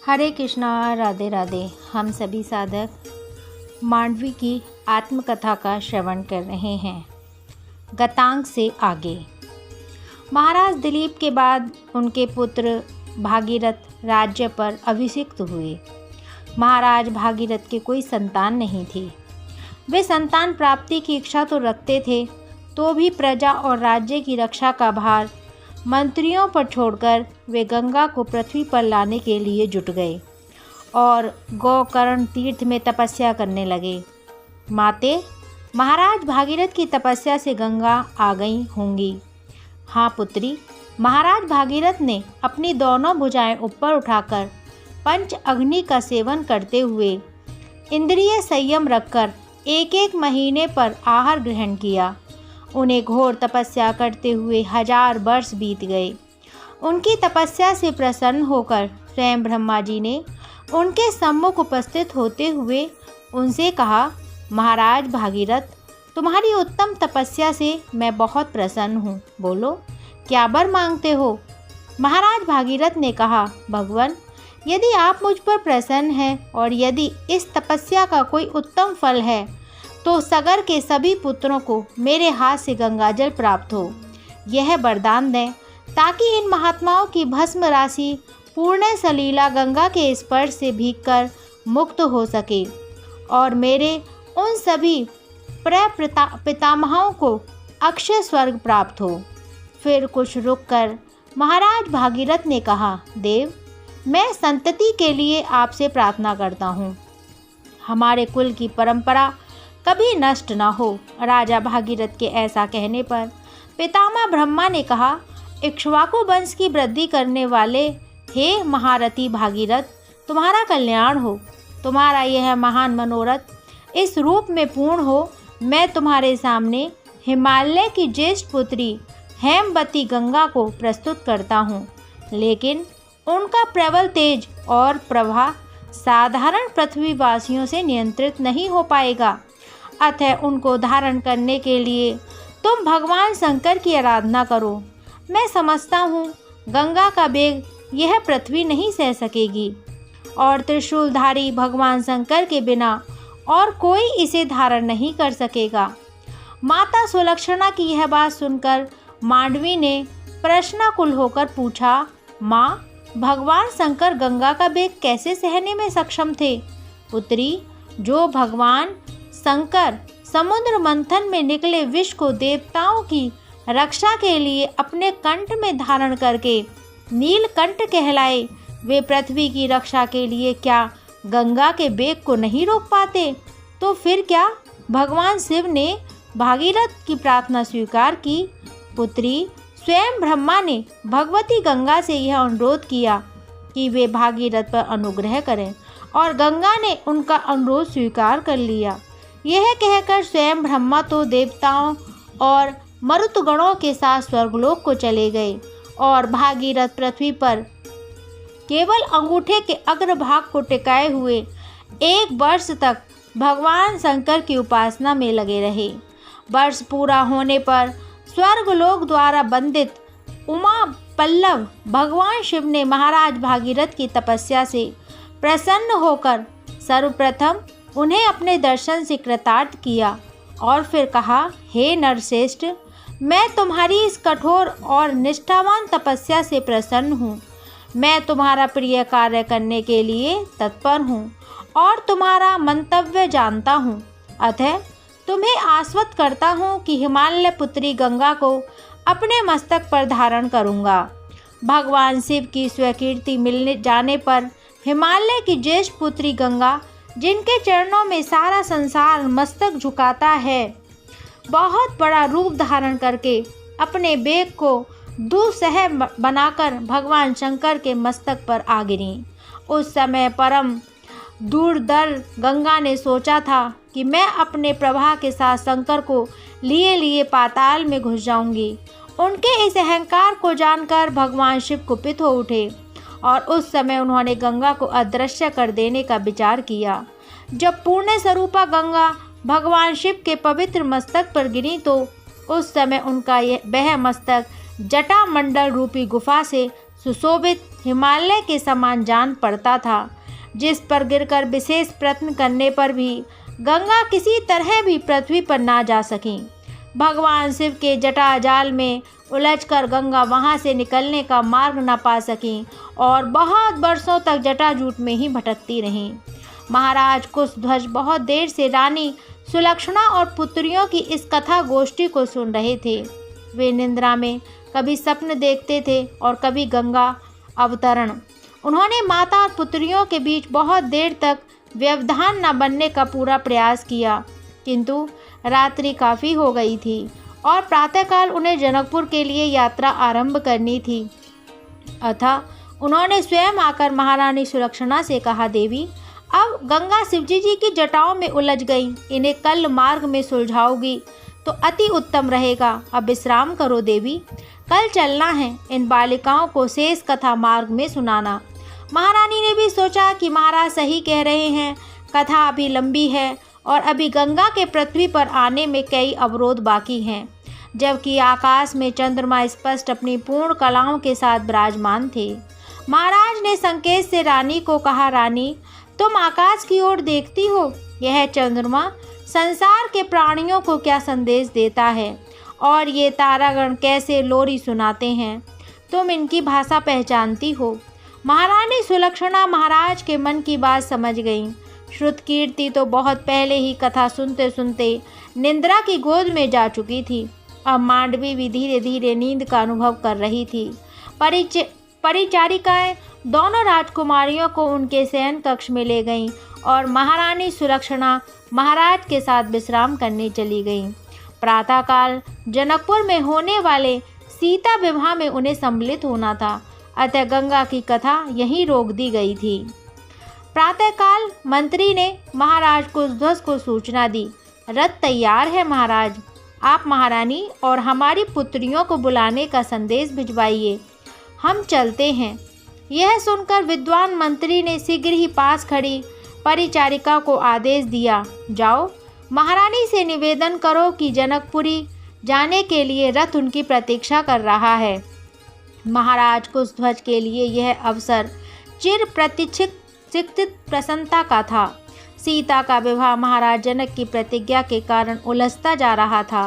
हरे कृष्णा, राधे राधे। हम सभी साधक मांडवी की आत्मकथा का श्रवण कर रहे हैं। गतांक से आगे। महाराज दिलीप के बाद उनके पुत्र भागीरथ राज्य पर अभिषिक्त हुए। महाराज भागीरथ के कोई संतान नहीं थी। वे संतान प्राप्ति की इच्छा तो रखते थे, तो भी प्रजा और राज्य की रक्षा का भार मंत्रियों पर छोड़कर वे गंगा को पृथ्वी पर लाने के लिए जुट गए और गोकर्ण तीर्थ में तपस्या करने लगे। माते, महाराज भागीरथ की तपस्या से गंगा आ गई होंगी। हाँ पुत्री, महाराज भागीरथ ने अपनी दोनों भुजाएं ऊपर उठाकर पंच अग्नि का सेवन करते हुए इंद्रिय संयम रखकर एक एक महीने पर आहार ग्रहण किया। उन्हें घोर तपस्या करते हुए 1000 वर्ष बीत गए। उनकी तपस्या से प्रसन्न होकर स्वयं ब्रह्मा जी ने उनके सम्मुख उपस्थित होते हुए उनसे कहा, महाराज भागीरथ, तुम्हारी उत्तम तपस्या से मैं बहुत प्रसन्न हूँ। बोलो, क्या वर मांगते हो? महाराज भागीरथ ने कहा, भगवान, यदि आप मुझ पर प्रसन्न हैं और यदि इस तपस्या का कोई उत्तम फल है तो सगर के सभी पुत्रों को मेरे हाथ से गंगाजल प्राप्त हो। यह वरदान दें ताकि इन महात्माओं की भस्म राशि पूर्ण सलीला गंगा के स्पर्श से भीगकर मुक्त हो सके और मेरे उन सभी पितामहों को अक्षय स्वर्ग प्राप्त हो। फिर कुछ रुककर महाराज भागीरथ ने कहा, देव, मैं संतति के लिए आपसे प्रार्थना करता हूँ। हमारे कुल की परंपरा कभी नष्ट न हो। राजा भागीरथ के ऐसा कहने पर पितामह ब्रह्मा ने कहा, इक्ष्वाकु वंश की वृद्धि करने वाले हे महारथी भागीरथ, तुम्हारा कल्याण हो। तुम्हारा यह महान मनोरथ इस रूप में पूर्ण हो। मैं तुम्हारे सामने हिमालय की ज्येष्ठ पुत्री हेमवती गंगा को प्रस्तुत करता हूँ, लेकिन उनका प्रबल तेज और प्रवाह साधारण पृथ्वीवासियों से नियंत्रित नहीं हो पाएगा। अतः उनको धारण करने के लिए तुम भगवान शंकर की आराधना करो। मैं समझता हूँ गंगा का वेग यह पृथ्वी नहीं सह सकेगी और त्रिशूलधारी भगवान शंकर के बिना और कोई इसे धारण नहीं कर सकेगा। माता सुलक्षणा की यह बात सुनकर मांडवी ने प्रश्नाकुल होकर पूछा, माँ, भगवान शंकर गंगा का वेग कैसे सहने में सक्षम थे? पुत्री, जो भगवान शंकर समुद्र मंथन में निकले विष को देवताओं की रक्षा के लिए अपने कंठ में धारण करके नीलकंठ कहलाए, वे पृथ्वी की रक्षा के लिए क्या गंगा के वेग को नहीं रोक पाते? तो फिर क्या भगवान शिव ने भागीरथ की प्रार्थना स्वीकार की? पुत्री, स्वयं ब्रह्मा ने भगवती गंगा से यह अनुरोध किया कि वे भागीरथ पर अनुग्रह करें और गंगा ने उनका अनुरोध स्वीकार कर लिया। यह कहकर स्वयं ब्रह्मा तो देवताओं और मरुतगणों के साथ स्वर्गलोक को चले गए और भागीरथ पृथ्वी पर केवल अंगूठे के अग्रभाग को टिकाए हुए 1 वर्ष तक भगवान शंकर की उपासना में लगे रहे। वर्ष पूरा होने पर स्वर्गलोक द्वारा बंदित उमा पल्लव भगवान शिव ने महाराज भागीरथ की तपस्या से प्रसन्न होकर सर्वप्रथम उन्हें अपने दर्शन से कृतार्थ किया और फिर कहा, हे नरश्रेष्ठ, मैं तुम्हारी इस कठोर और निष्ठावान तपस्या से प्रसन्न हूँ। मैं तुम्हारा प्रिय कार्य करने के लिए तत्पर हूँ और तुम्हारा मंतव्य जानता हूँ। अतः तुम्हें आश्वस्त करता हूँ कि हिमालय पुत्री गंगा को अपने मस्तक पर धारण करूँगा। भगवान शिव की स्वीकृति मिलने जाने पर हिमालय की ज्येष्ठ पुत्री गंगा, जिनके चरणों में सारा संसार मस्तक झुकाता है, बहुत बड़ा रूप धारण करके अपने वेग को दुस्सह बनाकर भगवान शंकर के मस्तक पर आ गिरी। उस समय परम दूरदर गंगा ने सोचा था कि मैं अपने प्रवाह के साथ शंकर को लिए लिए पाताल में घुस जाऊंगी। उनके इस अहंकार को जानकर भगवान शिव कुपित हो उठे और उस समय उन्होंने गंगा को अदृश्य कर देने का विचार किया। जब पूर्ण स्वरूपा गंगा भगवान शिव के पवित्र मस्तक पर गिरी तो उस समय उनका वह मस्तक जटा मंडल रूपी गुफा से सुशोभित हिमालय के समान जान पड़ता था, जिस पर गिरकर विशेष प्रयत्न करने पर भी गंगा किसी तरह भी पृथ्वी पर ना जा सकी। भगवान शिव के जटाजाल में उलझकर गंगा वहां से निकलने का मार्ग न पा सकी और बहुत वर्षों तक जटाजूट में ही भटकती रहीं। महाराज कुशध्वज बहुत देर से रानी सुलक्षणा और पुत्रियों की इस कथा गोष्ठी को सुन रहे थे। वे निद्रा में कभी स्वप्न देखते थे और कभी गंगा अवतरण। उन्होंने माता और पुत्रियों के बीच बहुत देर तक व्यवधान न बनने का पूरा प्रयास किया, किंतु रात्रि काफ़ी हो गई थी और प्रातःकाल उन्हें जनकपुर के लिए यात्रा आरंभ करनी थी। अतः उन्होंने स्वयं आकर महारानी सुलक्षणा से कहा, देवी, अब गंगा शिवजी जी की जटाओं में उलझ गई, इन्हें कल मार्ग में सुलझाओगी तो अति उत्तम रहेगा। अब विश्राम करो देवी, कल चलना है। इन बालिकाओं को शेष कथा मार्ग में सुनाना। महारानी ने भी सोचा कि महाराज सही कह रहे हैं, कथा अभी लंबी है और अभी गंगा के पृथ्वी पर आने में कई अवरोध बाकी हैं, जबकि आकाश में चंद्रमा स्पष्ट अपनी पूर्ण कलाओं के साथ विराजमान थे। महाराज ने संकेत से रानी को कहा, रानी, तुम आकाश की ओर देखती हो, यह चंद्रमा संसार के प्राणियों को क्या संदेश देता है और ये तारागण कैसे लोरी सुनाते हैं, तुम इनकी भाषा पहचानती हो। महारानी सुलक्षणा महाराज के मन की बात समझ गईं। श्रुतकीर्ति तो बहुत पहले ही कथा सुनते सुनते निंद्रा की गोद में जा चुकी थी। अब मांडवी भी धीरे धीरे नींद का अनुभव कर रही थी। परिचारिकाएं दोनों राजकुमारियों को उनके शयन कक्ष में ले गईं और महारानी सुलक्षणा महाराज के साथ विश्राम करने चली गईं। प्रातःकाल जनकपुर में होने वाले सीता विवाह में उन्हें सम्मिलित होना था, अतः गंगा की कथा यहीं रोक दी गई थी। प्रातःकाल मंत्री ने महाराज कुशध्वज को सूचना दी, रथ तैयार है महाराज, आप महारानी और हमारी पुत्रियों को बुलाने का संदेश भिजवाइए, हम चलते हैं। यह सुनकर विद्वान मंत्री ने शीघ्र ही पास खड़ी परिचारिका को आदेश दिया, जाओ महारानी से निवेदन करो कि जनकपुरी जाने के लिए रथ उनकी प्रतीक्षा कर रहा है। महाराज कुशध्वज के लिए यह अवसर चिर प्रतीक्षित प्रसन्नता का था। सीता का विवाह महाराज जनक की प्रतिज्ञा के कारण उलझता जा रहा था।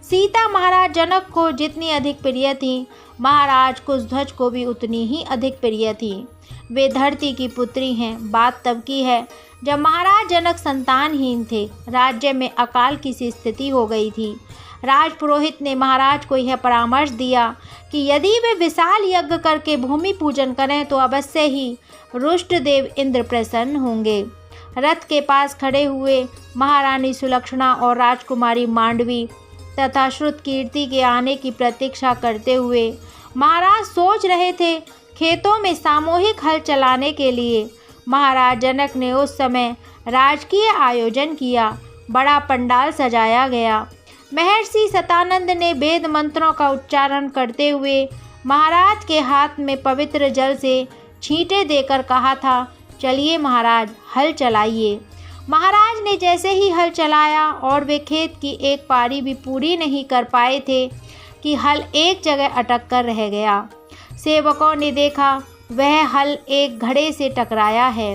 सीता महाराज जनक को जितनी अधिक प्रिय थी, महाराज कुशध्वज को भी उतनी ही अधिक प्रिय थी। वे धरती की पुत्री हैं। बात तब की है जब महाराज जनक संतानहीन थे। राज्य में अकाल की सी स्थिति हो गई थी। राजपुरोहित ने महाराज को यह परामर्श दिया कि यदि वे विशाल यज्ञ करके भूमि पूजन करें तो अवश्य ही रुष्टदेव इंद्र प्रसन्न होंगे। रथ के पास खड़े हुए महारानी सुलक्षणा और राजकुमारी मांडवी तथा श्रुतकीर्ति के आने की प्रतीक्षा करते हुए महाराज सोच रहे थे। खेतों में सामूहिक हल चलाने के लिए महाराज जनक ने उस समय राजकीय आयोजन किया। बड़ा पंडाल सजाया गया। महर्षि सतानंद ने वेद मंत्रों का उच्चारण करते हुए महाराज के हाथ में पवित्र जल से छींटे देकर कहा था, चलिए महाराज, हल चलाइए। महाराज ने जैसे ही हल चलाया और वे खेत की एक पारी भी पूरी नहीं कर पाए थे कि हल एक जगह अटक कर रह गया। सेवकों ने देखा वह हल एक घड़े से टकराया है।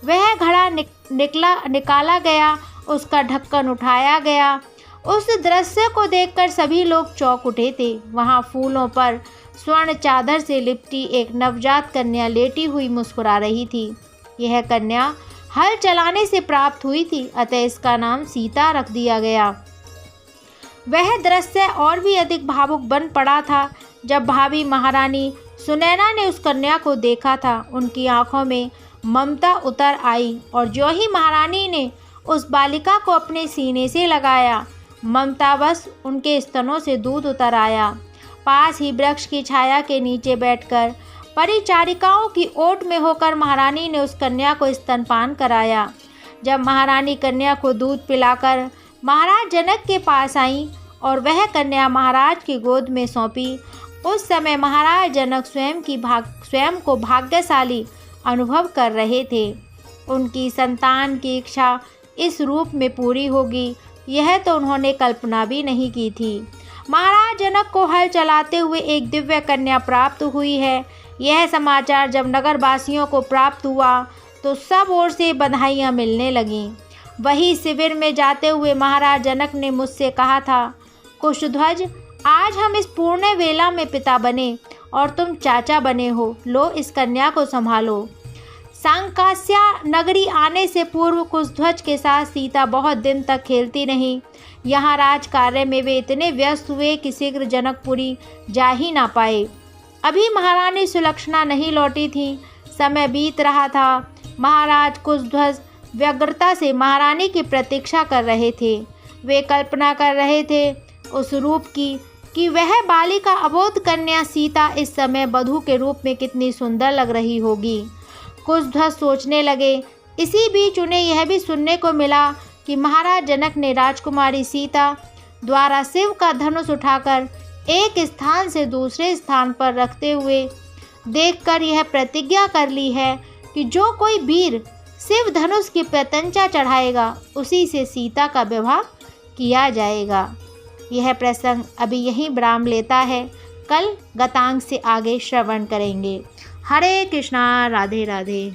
वह घड़ा निकाला गया, उसका ढक्कन उठाया गया। उस दृश्य को देखकर सभी लोग चौंक उठे थे। वहाँ फूलों पर स्वर्ण चादर से लिपटी एक नवजात कन्या लेटी हुई मुस्कुरा रही थी। यह कन्या हल चलाने से प्राप्त हुई थी, अतः इसका नाम सीता रख दिया गया। वह दृश्य और भी अधिक भावुक बन पड़ा था जब भाभी महारानी सुनैना ने उस कन्या को देखा था। उनकी आंखों में ममता उतर आई और जो ही महारानी ने उस बालिका को अपने सीने से लगाया, ममतावश उनके स्तनों से दूध उतर आया। पास ही वृक्ष की छाया के नीचे बैठकर परिचारिकाओं की ओट में होकर महारानी ने उस कन्या को स्तनपान कराया। जब महारानी कन्या को दूध पिलाकर महाराज जनक के पास आई और वह कन्या महाराज की गोद में सौंपी, उस समय महाराज जनक स्वयं को भाग्यशाली अनुभव कर रहे थे। उनकी संतान की इच्छा इस रूप में पूरी होगी, यह तो उन्होंने कल्पना भी नहीं की थी। महाराज जनक को हल चलाते हुए एक दिव्य कन्या प्राप्त हुई है, यह समाचार जब नगरवासियों को प्राप्त हुआ तो सब ओर से बधाइयाँ मिलने लगीं। वही शिविर में जाते हुए महाराज जनक ने मुझसे कहा था, कुशध्वज, आज हम इस पूर्ण वेला में पिता बने और तुम चाचा बने हो। लो, इस कन्या को संभालो। सांकास्या नगरी आने से पूर्व कुशध्वज के साथ सीता बहुत दिन तक खेलती रहीं। यहाँ राज कार्य में वे इतने व्यस्त हुए कि शीघ्र जनकपुरी जा ही ना पाए। अभी महारानी सुलक्षणा नहीं लौटी थी। समय बीत रहा था। महाराज कुशध्वज व्यग्रता से महारानी की प्रतीक्षा कर रहे थे। वे कल्पना कर रहे थे उस रूप की कि वह बालिका अबोध कन्या सीता इस समय वधू के रूप में कितनी सुंदर लग रही होगी। कुशध्वज सोचने लगे। इसी बीच उन्हें यह भी सुनने को मिला कि महाराज जनक ने राजकुमारी सीता द्वारा शिव का धनुष उठाकर एक स्थान से दूसरे स्थान पर रखते हुए देखकर यह प्रतिज्ञा कर ली है कि जो कोई वीर शिव धनुष की प्रत्यंचा चढ़ाएगा उसी से सीता का विवाह किया जाएगा। यह प्रसंग अभी यहीं विराम लेता है। कल गतांग से आगे श्रवण करेंगे। हरे कृष्णा, राधे राधे।